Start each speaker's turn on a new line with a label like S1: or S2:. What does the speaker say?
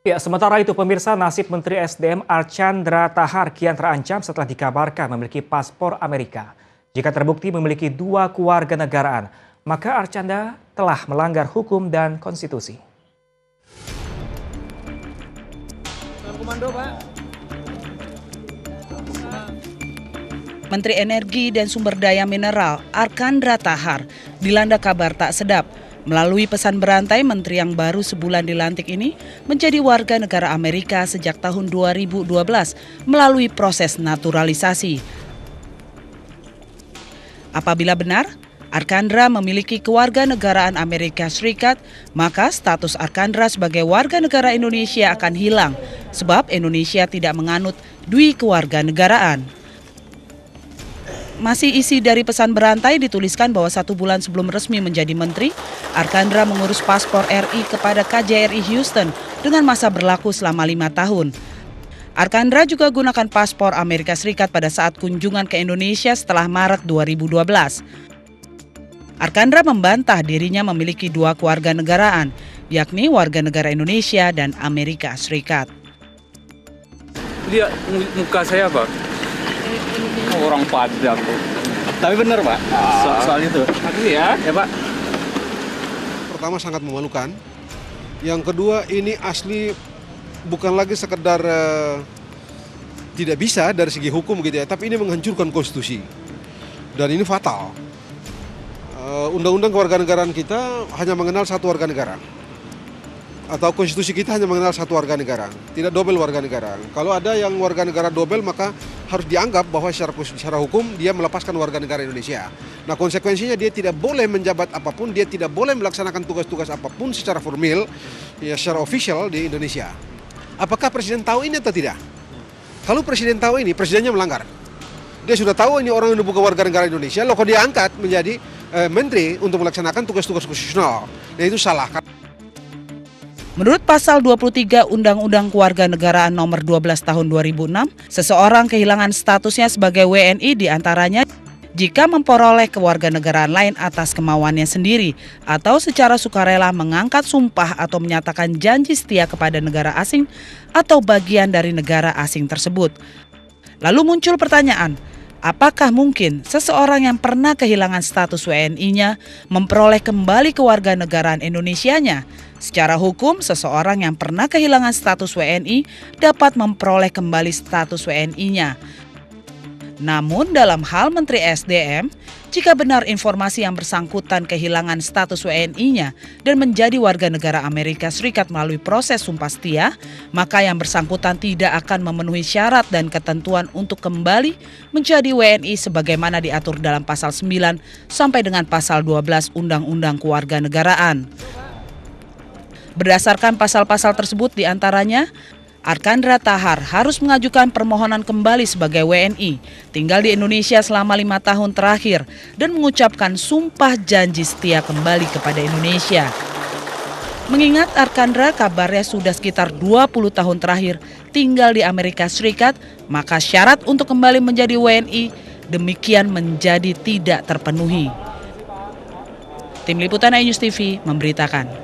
S1: Ya, sementara itu pemirsa, nasib Menteri SDM Archandra Tahar kian terancam setelah dikabarkan memiliki paspor Amerika. Jika terbukti memiliki dua kewarganegaraan, maka Archandra telah melanggar hukum dan konstitusi.
S2: Menteri Energi dan Sumber Daya Mineral Archandra Tahar dilanda kabar tak sedap. Melalui pesan berantai, menteri yang baru sebulan dilantik ini menjadi warga negara Amerika sejak tahun 2012 melalui proses naturalisasi. Apabila benar, Archandra memiliki kewarganegaraan Amerika Serikat, maka status Archandra sebagai warga negara Indonesia akan hilang, sebab Indonesia tidak menganut dui kewarganegaraan. Masih isi dari pesan berantai dituliskan bahwa 1 bulan sebelum resmi menjadi menteri, Archandra mengurus paspor RI kepada KJRI Houston dengan masa berlaku selama 5 tahun. Archandra juga gunakan paspor Amerika Serikat pada saat kunjungan ke Indonesia setelah Maret 2012. Archandra membantah dirinya memiliki dua kewarganegaraan, yakni warga negara Indonesia dan Amerika Serikat.
S3: Lihat muka saya, Pak. Orang Padang.
S4: Tapi benar, Pak, soal itu.
S3: Aduh ya, Pak.
S5: Pertama sangat memalukan. Yang kedua ini asli bukan lagi sekedar tidak bisa dari segi hukum gitu ya, tapi ini menghancurkan konstitusi. Dan ini fatal. Undang-undang kewarganegaraan kita hanya mengenal satu warga negara. Atau konstitusi kita hanya mengenal satu warga negara, tidak double warga negara. Kalau ada yang warga negara double, maka harus dianggap bahwa secara hukum dia melepaskan warga negara Indonesia. Nah, konsekuensinya dia tidak boleh menjabat apapun, dia tidak boleh melaksanakan tugas-tugas apapun secara formal, ya secara official di Indonesia. Apakah presiden tahu ini atau tidak? Kalau presiden tahu ini, presidennya melanggar. Dia sudah tahu ini orang yang bukan warga negara Indonesia, lalu kok dia angkat menjadi menteri untuk melaksanakan tugas-tugas konstitusional. Nah, itu salah.
S2: Menurut pasal 23 Undang-Undang Kewarganegaraan nomor 12 tahun 2006, seseorang kehilangan statusnya sebagai WNI diantaranya jika memperoleh kewarganegaraan lain atas kemauannya sendiri atau secara sukarela mengangkat sumpah atau menyatakan janji setia kepada negara asing atau bagian dari negara asing tersebut. Lalu muncul pertanyaan, apakah mungkin seseorang yang pernah kehilangan status WNI-nya memperoleh kembali kewarganegaraan Indonesianya? Secara hukum, seseorang yang pernah kehilangan status WNI dapat memperoleh kembali status WNI-nya. Namun dalam hal Menteri SDM, jika benar informasi yang bersangkutan kehilangan status WNI-nya dan menjadi warga negara Amerika Serikat melalui proses sumpah setia, maka yang bersangkutan tidak akan memenuhi syarat dan ketentuan untuk kembali menjadi WNI sebagaimana diatur dalam pasal 9 sampai dengan pasal 12 Undang-Undang Kewarganegaraan. Berdasarkan pasal-pasal tersebut diantaranya, Archandra Tahar harus mengajukan permohonan kembali sebagai WNI, tinggal di Indonesia selama 5 tahun terakhir, dan mengucapkan sumpah janji setia kembali kepada Indonesia. Mengingat Archandra kabarnya sudah sekitar 20 tahun terakhir tinggal di Amerika Serikat, maka syarat untuk kembali menjadi WNI demikian menjadi tidak terpenuhi. Tim Liputan iNews TV memberitakan.